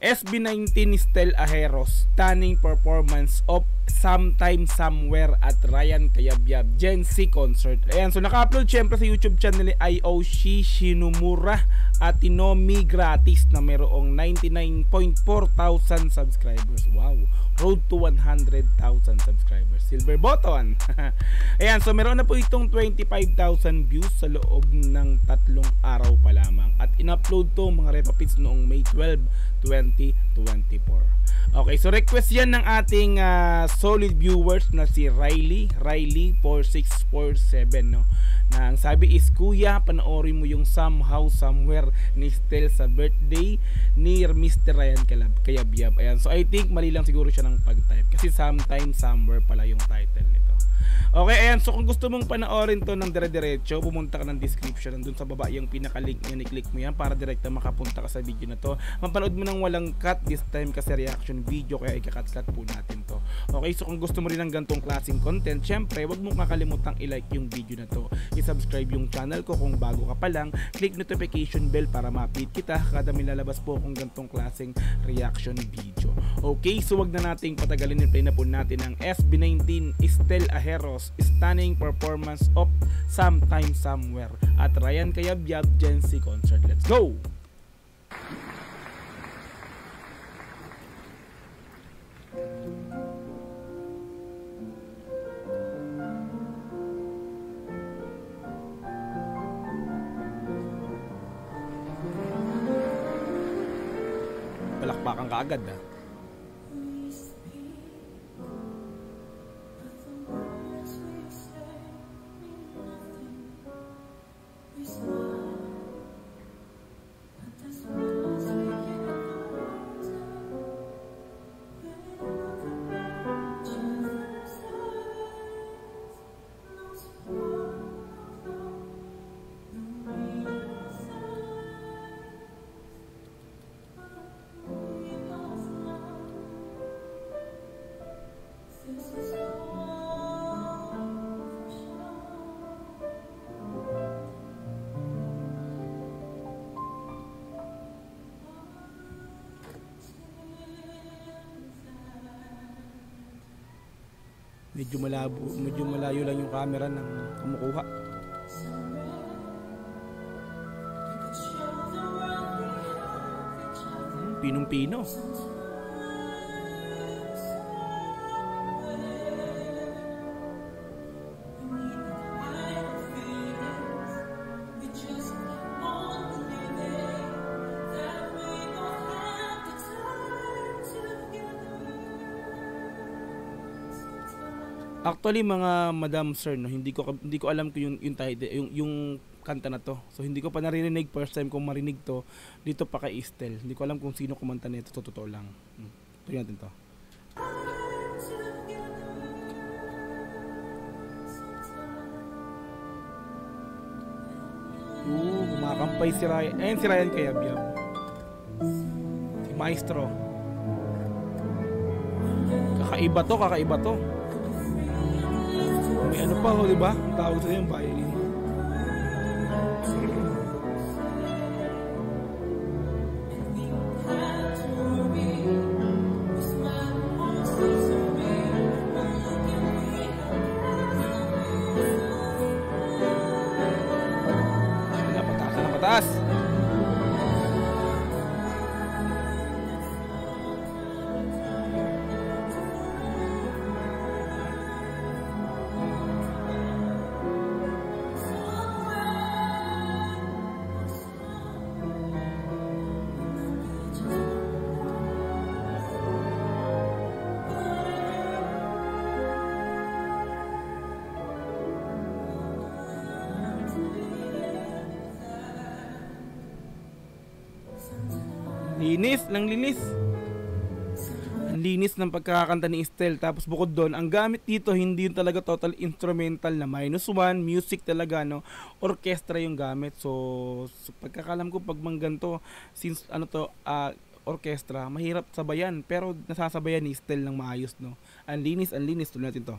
SB19 Estel Ajeros, stunning performance of Sometime Somewhere at Ryan Cayabyab Gen Z concert. Ayan, so naka-upload syempre sa YouTube channel ni Ioshi Shinumura at Tinomi gratis na mayroong 99.4,000 subscribers. Wow, road to 100,000 subscribers, silver button. Ayan, so meron na po itong 25,000 views sa loob ng 3 araw pa lamang at in-upload to mga repapits noong May 12, 2024. Okay, so request yan ng ating solid viewers na si Riley4647, no? Na ang sabi is, kuya, panoorin mo yung Somehow Somewhere ni Estel sa birthday ni Mr. Ryan Cayabyab. Ayan, so I think mali lang siguro siya ng pag-type kasi Sometime Somewhere pala yung title nito. Okay, ayan, so kung gusto mong panoorin to ng dire-diretso, pumunta ka ng description, nandun sa baba yung pinaka-link yan, i-click mo yan para direkta makapunta ka sa video na to. Mapanood mo ng walang cut this time kasi reaction video, kaya ika-cut po natin to. Okay, so kung gusto mo rin ng gantong klaseng content, syempre, wag mong kakalimutang i-like yung video na to, i-subscribe yung channel ko kung bago ka pa lang, click notification bell para ma-update kita kada may lalabas po kung gantong klaseng reaction video. Okay, so wag na nating patagalin, i-play na po natin ang SB19 Estel Ajeros, stunning performance of Sometime Somewhere at Ryan Cayabyab Gen Z concert. Let's go! Palakpakan ka agad, ha? Medyo malayo lang yung camera ng kumukuha. Pinong-pino. Actually mga madam sir, no, hindi ko alam kung yung title, yung kanta na to. So hindi ko pa naririnig, first time kong marinig to dito pa kay Estel. Hindi ko alam kung sino kumanta nito, totoo lang. Tingnan natin to. Kumakampay si Ryan. Ayun si Ryan Cayabyab. Si Maestro. Kakaiba to. May ano pa, di ba? Ang tawag sa yung violin. Pataas. Linis. Ang linis ng pagkakanta ni Estel. Tapos bukod doon, ang gamit dito hindi yung talaga total instrumental na -1, music talaga, no? Orchestra yung gamit. So pagkakalam ko pag mangganto, since orchestra, mahirap sabayan, pero nasasabayan ni Estel ng maayos, no? Ang linis, tuloy natin to.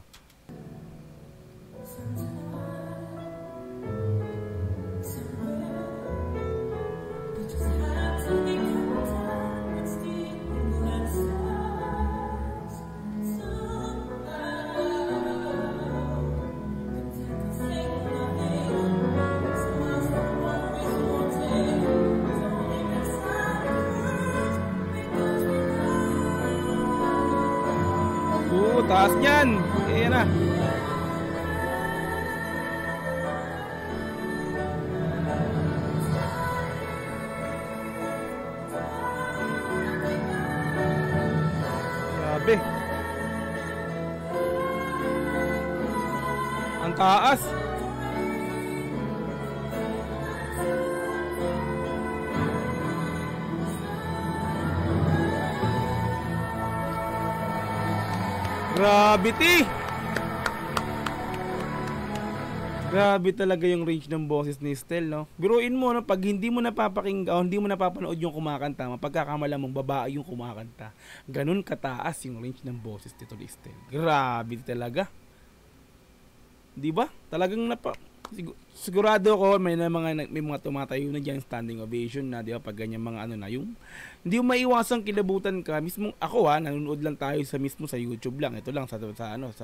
taas niyan. Ayan na. Grabe. Ang taas. Gravity. Grabe talaga yung range ng boses ni Stel, no? Biruin mo, no? Pag hindi mo napapakinggan o hindi mo napapanood yung kumakanta, mapagkakamala mong babae yung kumakanta. Ganun kataas yung range ng boses nito ni Stel. Grabe talaga. Di ba? Talagang sigurado ako may mga tumatayo na diyan standing ovation na, di ba? Pag ganyan mga ano na yung hindi mo maiwasang kilabutan ka mismo. Ako nanonood lang tayo sa YouTube lang. Ito lang sa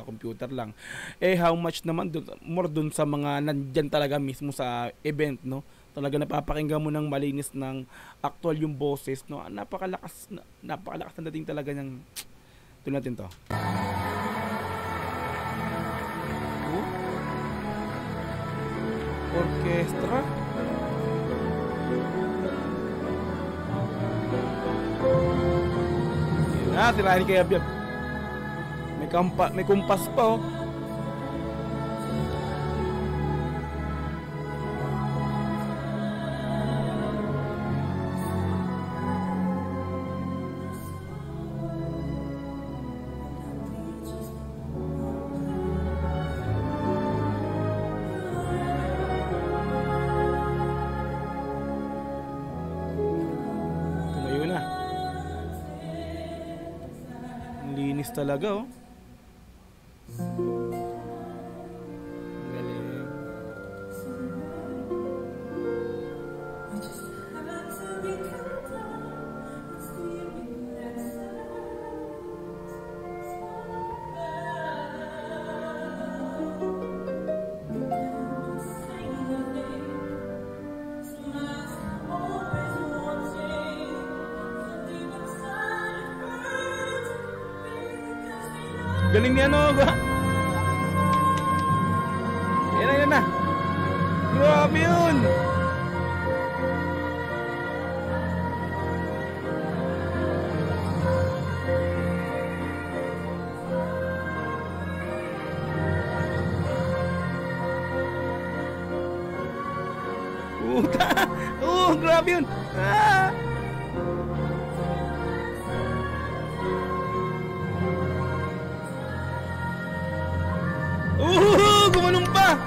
computer lang. How much naman more dun sa mga nandiyan talaga mismo sa event, no? Talaga napapakinggan mo ng malinis ng actual yung boses, no? Napakalakas na dating talaga ng ito natin to. Orkestra. Yan tirahin kaya Biab. May kumpas pa, oh. Linis talaga, oh. Galing. Galing niya, no? Yan na. Grabe yun. Puta. Grabe yun. Gumanong pa!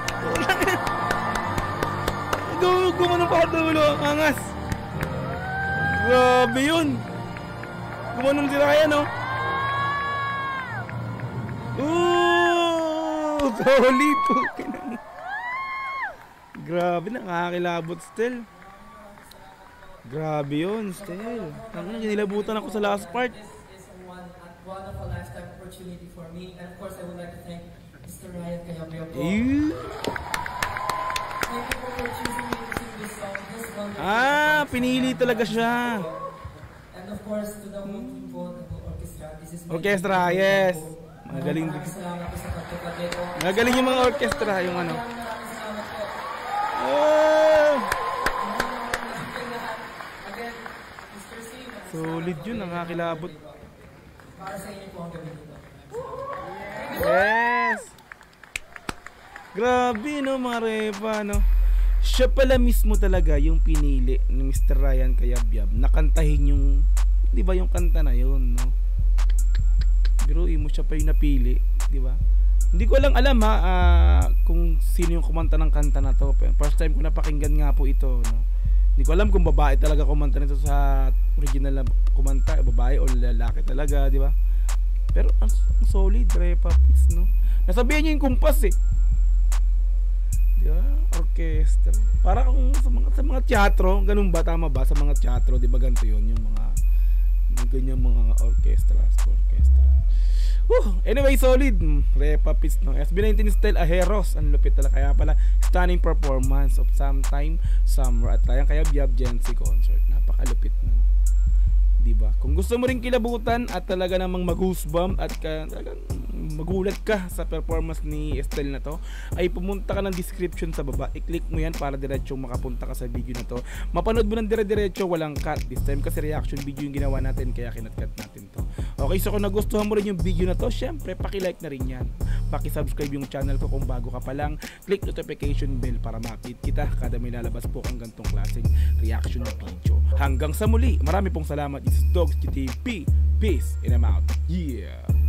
Gumanong pa dulo, angas! Grabe yun! Gumanong si Ryan, no? Solid! Grabe, nakakilabot still. Grabe yun, still. Nilabutan ako sa last part. One of a lifetime opportunity for me, and of course I would like to thank Mr. Ryan Kayabyo. Thank you for choosing me to sing this song. This wonderful pinili talaga siya. And of course to the whole team po, the whole orchestra. This is Orchestra, yes. Magaling. Salamat po sa pagkakabay ko. Magaling yung mga orchestra, yung ano. Salamat po. Again, Mr. C. Solid yun, nakakilabot. Para sa inyo po ang gabi nito. Yes! Grabe, no, mga repa, no? Siya pala mismo talaga yung pinili ni Mr. Ryan Cayabyab na kantahin yung, di ba, yung kanta na yun, no? Biruin mo, siya pa yung napili, di ba? Hindi ko lang alam, kung sino yung kumanta ng kanta na to. First time ko napakinggan nga po ito, no? Hindi ko alam kung babae talaga kumanta nito sa original na kumanta, babae o lalaki talaga, di ba? Pero ang solid, repa pits, no? Nasabihan niyo yung kumpas, eh. Di ba? Orchestra. Para kung sa mga teatro, ganun ba? Tama ba? Sa mga teatro, di ba ganito yun? Yung ganyan mga orchestra. Anyway, solid. Repa pits, no? SB19 style Aheros. Ang lupit talaga. Kaya pala, stunning performance of Sometime Summer at Ryan Cayabyab Gen Z concert. Napakalupit nun. Diba? Kung gusto mo rin kilabutan at talaga namang mag-goosebump at talagang magulat ka sa performance ni Estelle na to, ay pumunta ka ng description sa baba, i-click mo yan para diretsong makapunta ka sa video na to. Mapanood mo ng dire-diretso, walang cut. This time kasi reaction video yung ginawa natin, kaya kinat-cut natin to. Okay, so kung nagustuhan mo rin yung video na to, syempre paki-like na rin yan. Paki-subscribe yung channel ko kung bago ka pa lang. Click notification bell para ma-update kita kada may lalabas po kang gantong klaseng reaction na video. Hanggang sa muli, marami pong salamat. This is Dogs GTV. Peace and I'm out. Yeah.